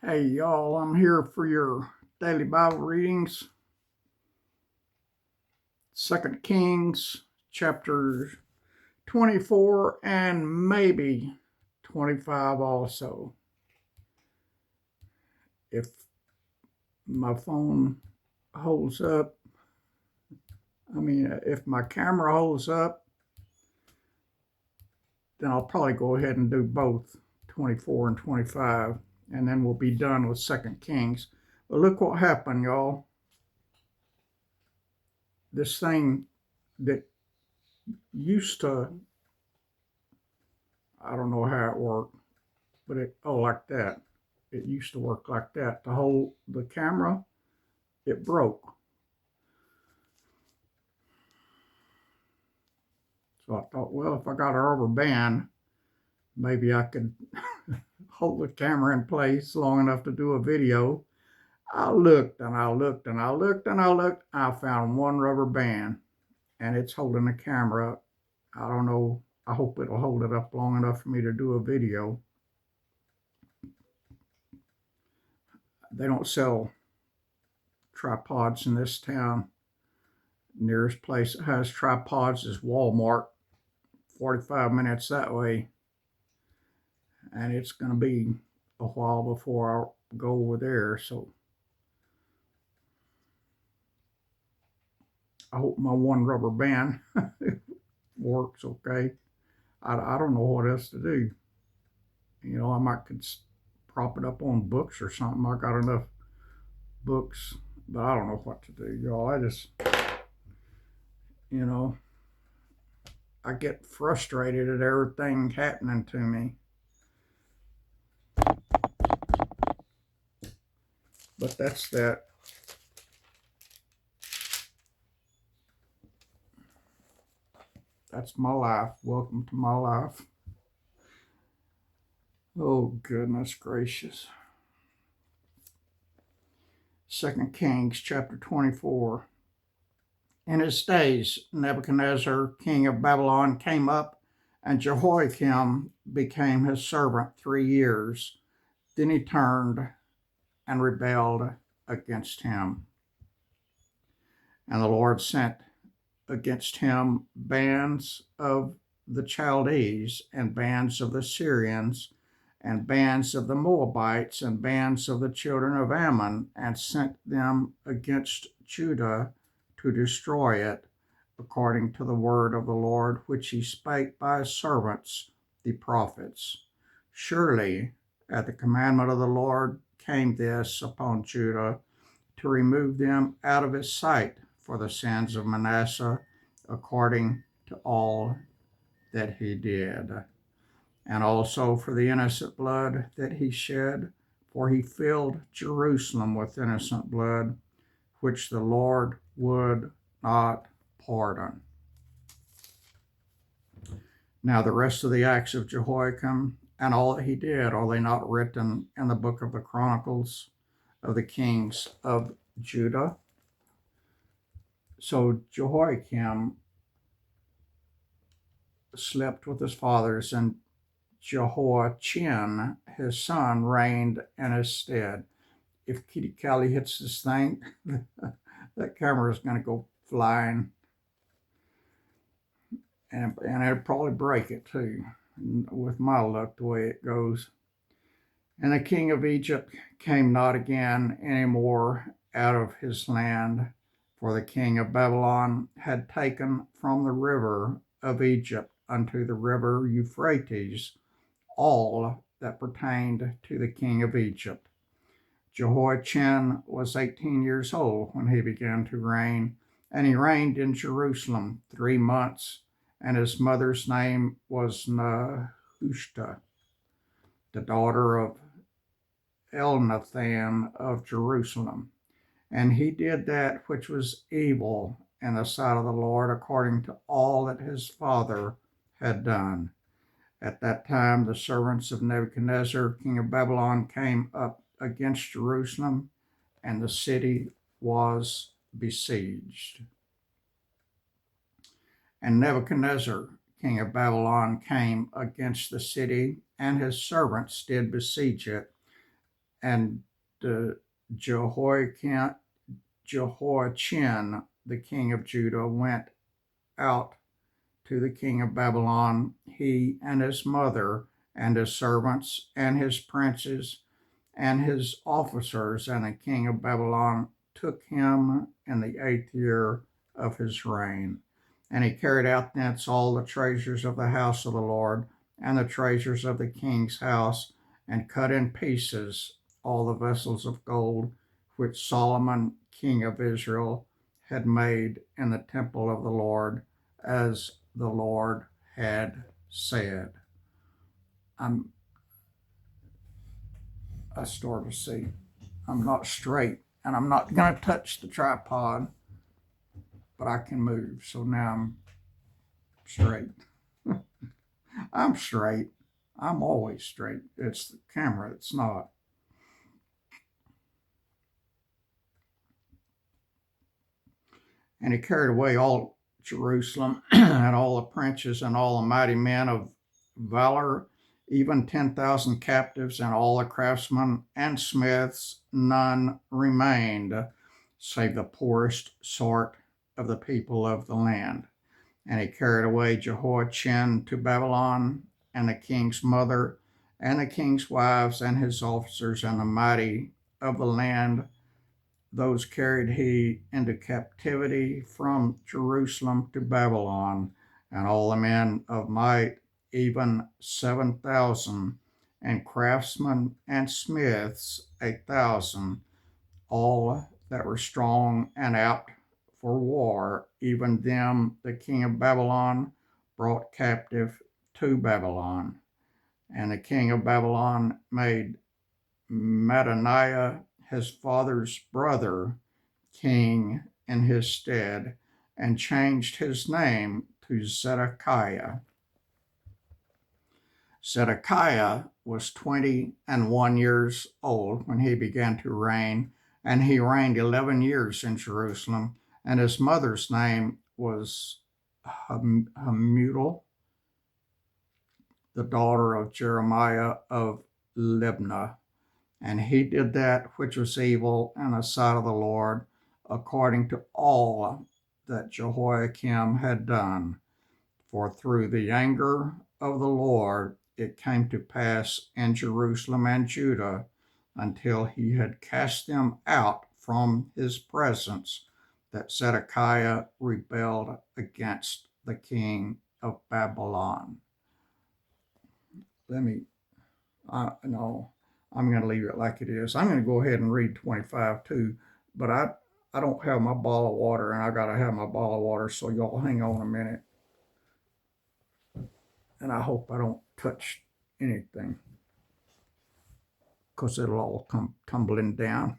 Hey y'all, I'm here for your daily Bible readings. 2 Kings chapter 24 and maybe 25 also. If my phone holds up, if my camera holds up, then I'll probably go ahead and do both 24 and 25, and then we'll be done with 2 Kings. But look what happened, y'all. This thing that used to, I don't know how it worked, but like that. It used to work like that. To hold the camera, it broke. So I thought, well, if I got a rubber band, maybe I could hold the camera in place long enough to do a video. I looked and I looked and I looked and I looked. I found one rubber band and it's holding the camera up. I don't know. I hope it'll hold it up long enough for me to do a video. They don't sell tripods in this town. Nearest place that has tripods is Walmart, 45 minutes that way. And it's going to be a while before I go over there. So I hope my one rubber band works okay. I don't know what else to do. You know, I might could prop it up on books or something. I got enough books, but I don't know what to do, y'all. I just, you know, I get frustrated at everything happening to me. But that's that. That's my life. Welcome to my life. Oh, goodness gracious. 2 Kings chapter 24. In his days, Nebuchadnezzar, king of Babylon, came up, and Jehoiakim became his servant 3 years. Then he turned and rebelled against him. And the Lord sent against him bands of the Chaldees, and bands of the Syrians, and bands of the Moabites, and bands of the children of Ammon, and sent them against Judah to destroy it, according to the word of the Lord, which he spake by his servants, the prophets. Surely, at the commandment of the Lord came this upon Judah, to remove them out of his sight for the sins of Manasseh, according to all that he did, and also for the innocent blood that he shed, for he filled Jerusalem with innocent blood, which the Lord would not pardon. Now the rest of the acts of Jehoiakim and all that he did, are they not written in the book of the Chronicles of the kings of Judah? So Jehoiakim slept with his fathers, and Jehoiachin, his son, reigned in his stead. If Kitty Callie hits this thing, that camera is going to go flying, and it'll probably break it too, with my luck the way it goes. And the king of Egypt came not again any more out of his land, for the king of Babylon had taken from the river of Egypt unto the river Euphrates all that pertained to the king of Egypt. Jehoiachin was 18 years old when he began to reign, and he reigned in Jerusalem 3 months, and his mother's name was Nehushta, the daughter of Elnathan of Jerusalem. And he did that which was evil in the sight of the Lord, according to all that his father had done. At that time, the servants of Nebuchadnezzar, king of Babylon, came up against Jerusalem, and the city was besieged. And Nebuchadnezzar, king of Babylon, came against the city, and his servants did besiege it, And Jehoiachin, the king of Judah, went out to the king of Babylon, he and his mother, and his servants, and his princes, and his officers. And the king of Babylon took him in the 8th year of his reign. And he carried out thence all the treasures of the house of the Lord, and the treasures of the king's house, and cut in pieces all the vessels of gold which Solomon, king of Israel, had made in the temple of the Lord, as the Lord had said. I start to see I'm not straight, and I'm not going to touch the tripod, but I can move. So now I'm straight. I'm straight. I'm always straight. It's the camera that's not. And he carried away all Jerusalem and all the princes and all the mighty men of valor, even 10,000 captives, and all the craftsmen and smiths. None remained, save the poorest sort of the people of the land. And he carried away Jehoiachin to Babylon, and the king's mother, and the king's wives, and his officers, and the mighty of the land. Those carried he into captivity from Jerusalem to Babylon, and all the men of might, even 7,000, and craftsmen and smiths 8,000, all that were strong and apt for war, even them the king of Babylon brought captive to Babylon. And the king of Babylon made Mattaniah, his father's brother, king in his stead, and changed his name to Zedekiah. Zedekiah was 21 years old when he began to reign, and he reigned 11 years in Jerusalem, and his mother's name was Hamutal, the daughter of Jeremiah of Libnah. And he did that which was evil in the sight of the Lord, according to all that Jehoiakim had done. For through the anger of the Lord it came to pass in Jerusalem and Judah, until he had cast them out from his presence, that Zedekiah rebelled against the king of Babylon. No, I'm going to leave it like it is. I'm going to go ahead and read 25 too, but I don't have my bottle of water, and I got to have my bottle of water, so y'all hang on a minute. And I hope I don't touch anything, because it'll all come tumbling down.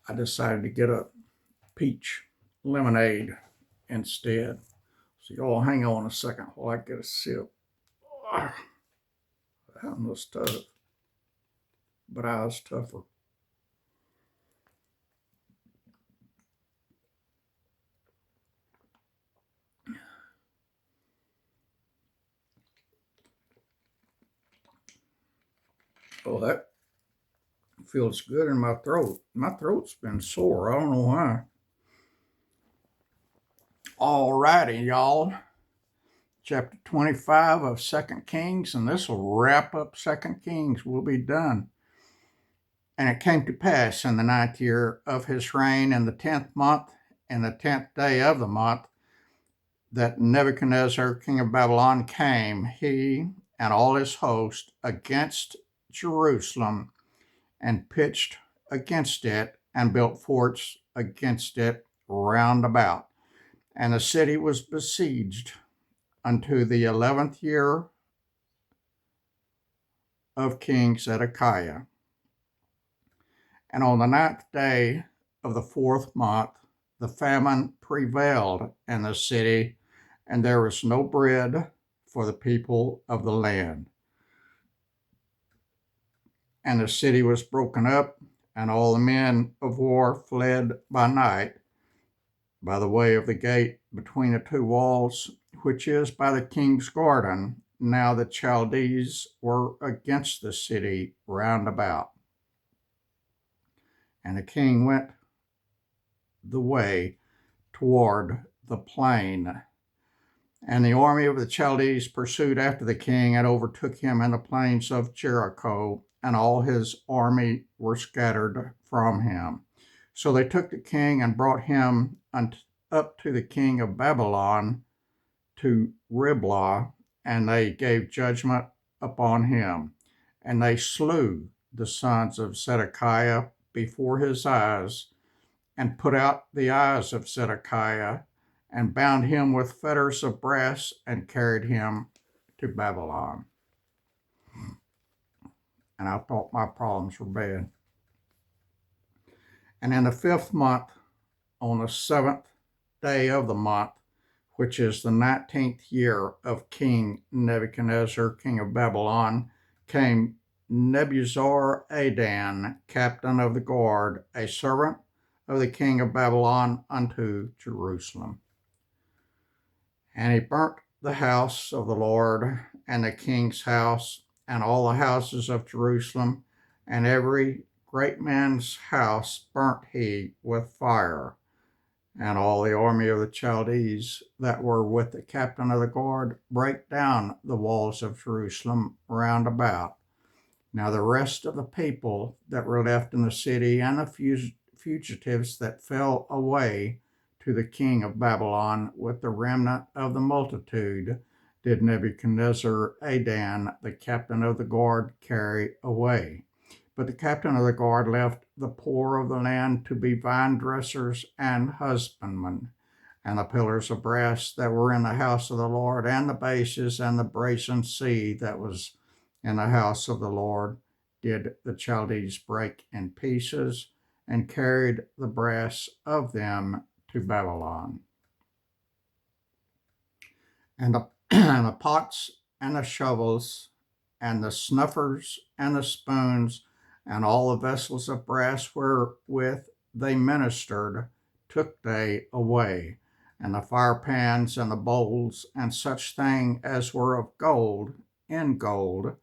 I decided to get a peach lemonade instead. So y'all hang on a second while I get a sip. That one was tough, but I was tougher. Oh, that feels good in my throat. My throat's been sore. I don't know why. All righty, y'all. Chapter 25 of 2 Kings, and this will wrap up 2 Kings. We'll be done. And it came to pass in the 9th year of his reign, in the 10th month, in the 10th day of the month, that Nebuchadnezzar, king of Babylon, came, he and all his host, against Jerusalem, and pitched against it, and built forts against it round about. And the city was besieged unto the 11th year of King Zedekiah. And on the 9th day of the 4th month, the famine prevailed in the city, and there was no bread for the people of the land. And the city was broken up, and all the men of war fled by night by the way of the gate between the two walls, which is by the king's garden. Now the Chaldees were against the city round about. And the king went the way toward the plain. And the army of the Chaldees pursued after the king and overtook him in the plains of Jericho, and all his army were scattered from him. So they took the king and brought him up to the king of Babylon to Riblah, and they gave judgment upon him. And they slew the sons of Zedekiah before his eyes, and put out the eyes of Zedekiah, and bound him with fetters of brass, and carried him to Babylon. And I thought my problems were bad. And in the 5th month, on the 7th day of the month, which is the 19th year of King Nebuchadnezzar, king of Babylon, came Nebuzaradan, captain of the guard, a servant of the king of Babylon, unto Jerusalem. And he burnt the house of the Lord, and the king's house, and all the houses of Jerusalem, and every great man's house burnt he with fire. And all the army of the Chaldees that were with the captain of the guard brake down the walls of Jerusalem round about. Now the rest of the people that were left in the city, and the fugitives that fell away to the king of Babylon with the remnant of the multitude, did Nebuzaradan, the captain of the guard, carry away. But the captain of the guard left the poor of the land to be vine dressers and husbandmen. And the pillars of brass that were in the house of the Lord, and the bases, and the brazen sea that was in the house of the Lord, did the Chaldees break in pieces, and carried the brass of them to Babylon. And the pots and the shovels, and the snuffers and the spoons, and all the vessels of brass wherewith they ministered, took they away. And the firepans and the bowls, and such thing as were of gold, in gold,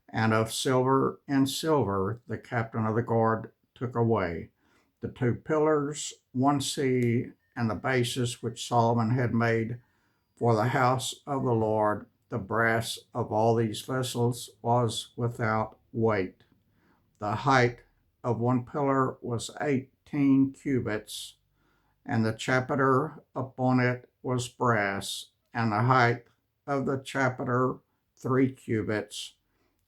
and of silver in silver, the captain of the guard took away. The 2 pillars, 1 sea, and the bases which Solomon had made for the house of the Lord, the brass of all these vessels was without weight. The height of 1 pillar was 18 cubits, and the chapiter upon it was brass, and the height of the chapiter 3 cubits,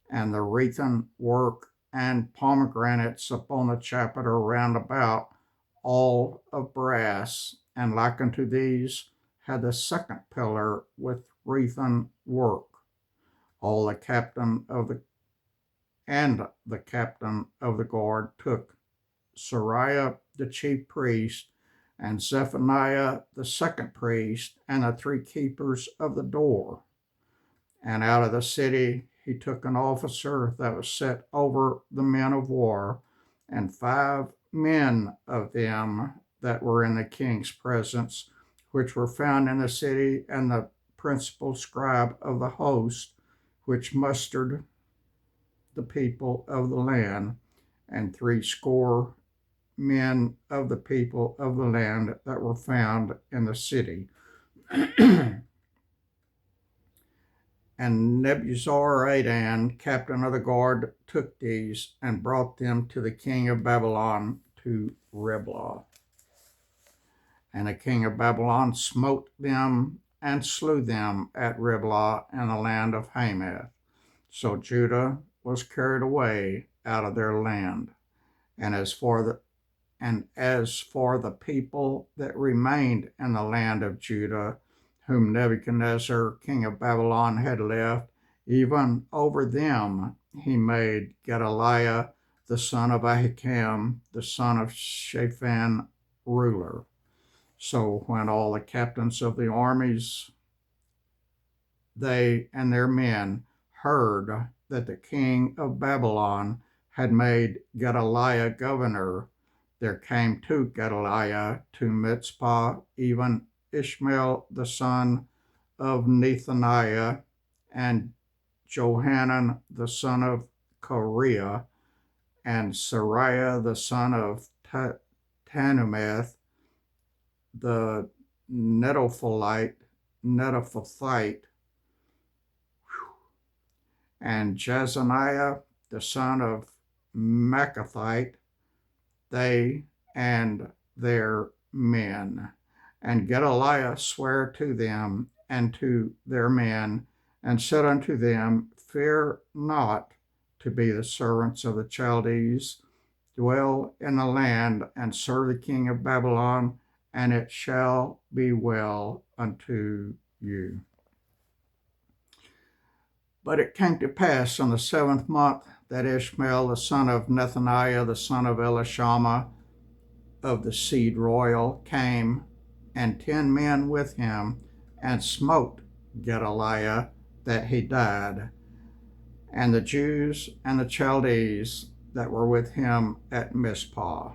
and the wreathen work and pomegranates upon the chapiter round about, all of brass. And like unto these had the 2nd pillar with wreathen work. All the captain of the guard took Sariah the chief priest, and Zephaniah the 2nd priest, and the 3 keepers of the door. And out of the city he took an officer that was set over the men of war, and 5 men of them that were in the king's presence, which were found in the city, and the principal scribe of the host, which mustered the people of the land, and 70 men of the people of the land that were found in the city. And Nebuzaradan, captain of the guard, took these and brought them to the king of Babylon to Riblah. And the king of Babylon smote them and slew them at Riblah in the land of Hamath. So Judah was carried away out of their land. And as for the people that remained in the land of Judah, whom Nebuchadnezzar, king of Babylon, had left, Even over them he made Gedaliah the son of Ahikam, the son of Shaphan, ruler. So when all the captains of the armies, they and their men, heard that the king of Babylon had made Gedaliah governor, there came to Gedaliah to Mitzpah even Ishmael the son of Nethaniah, and Johanan the son of Kareah, and Sariah the son of Tanumeth, the Netophathite, and Jezaniah the son of Maccathite, they and their men. And Gedaliah sware to them and to their men, and said unto them, Fear not to be the servants of the Chaldees, dwell in the land, and serve the king of Babylon, and it shall be well unto you. But it came to pass in the 7th month that Ishmael the son of Nethaniah the son of Elishama of the seed royal came, and 10 men with him, and smote Gedaliah that he died, and the Jews and the Chaldees that were with him at Mizpah,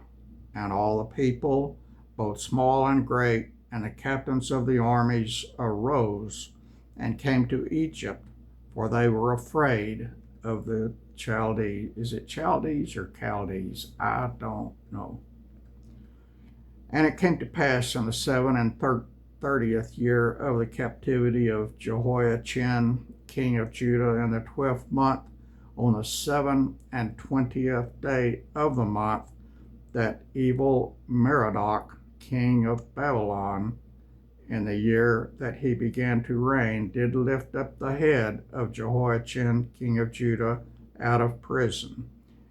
and all the people, both small and great, and the captains of the armies arose and came to Egypt, for they were afraid of the Chaldees. Is it Chaldees or Chaldees? I don't know. And it came to pass in the 37th year of the captivity of Jehoiachin, king of Judah, in the 12th month, on the 27th day of the month, that evil Merodach, king of Babylon, in the year that he began to reign, did lift up the head of Jehoiachin, king of Judah, out of prison.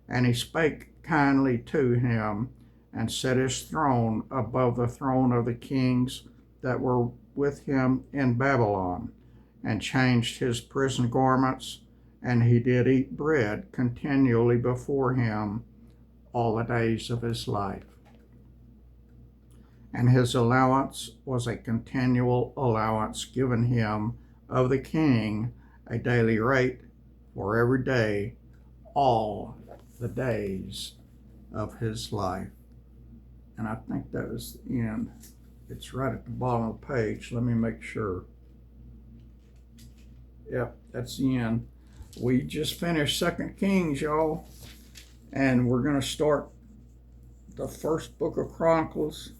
And he spake kindly to him, and set his throne above the throne of the kings that were with him in Babylon, and changed his prison garments, and he did eat bread continually before him all the days of his life. And his allowance was a continual allowance given him of the king, a daily rate for every day, all the days of his life. And I think that was the end. It's right at the bottom of the page. Let me make sure. Yep, that's the end. We just finished 2 Kings, y'all. And we're going to start the first book of Chronicles.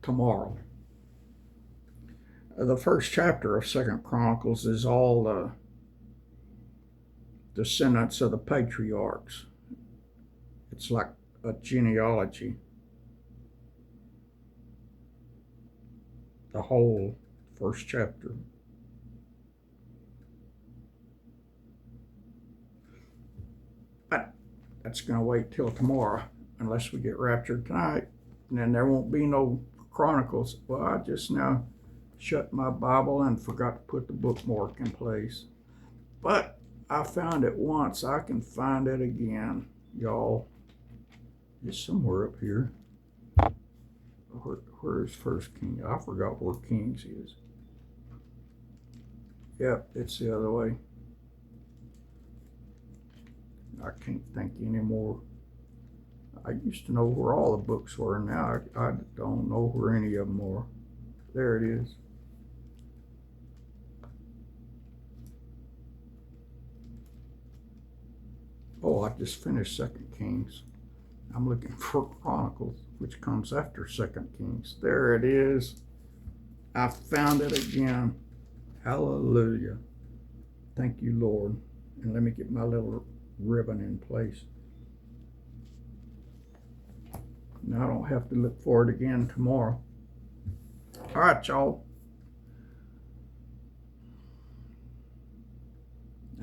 Tomorrow. The first chapter of 2 Chronicles is all the descendants of the patriarchs. It's like a genealogy. The whole first chapter. But that's going to wait till tomorrow, unless we get raptured tonight. And then there won't be no Chronicles. Well, I just now shut my Bible and forgot to put the bookmark in place. But I found it once. I can find it again, y'all. It's somewhere up here. Where is First King? I forgot where Kings is. Yep, it's the other way. I can't think anymore. I used to know where all the books were. Now I don't know where any of them are. There it is. Oh, I just finished 2 Kings. I'm looking for Chronicles, which comes after 2 Kings. There it is. I found it again. Hallelujah. Thank you, Lord. And let me get my little ribbon in place. Now I don't have to look for it again tomorrow. All right, y'all.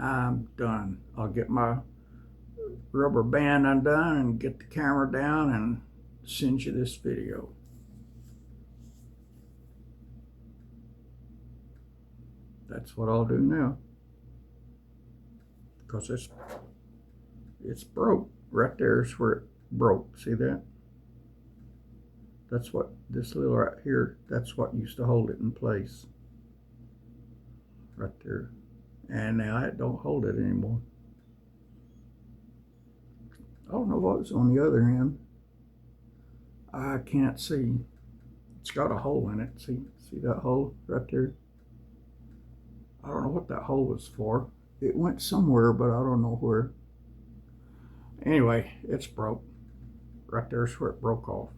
I'm done. I'll get my rubber band undone and get the camera down and send you this video. That's what I'll do now, because it's broke. Right there is where it broke. See that? That's what this little right here, that's what used to hold it in place. Right there. And now it don't hold it anymore. I don't know what's on the other end. I can't see. It's got a hole in it. See that hole right there? I don't know what that hole was for. It went somewhere, but I don't know where. Anyway, it's broke. Right there's where it broke off.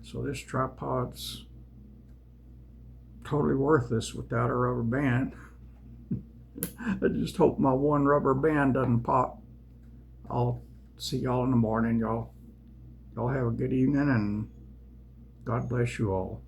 So this tripod's totally worthless without a rubber band. I just hope my one rubber band doesn't pop. I'll see y'all in the morning, y'all. Y'all have a good evening, and God bless you all.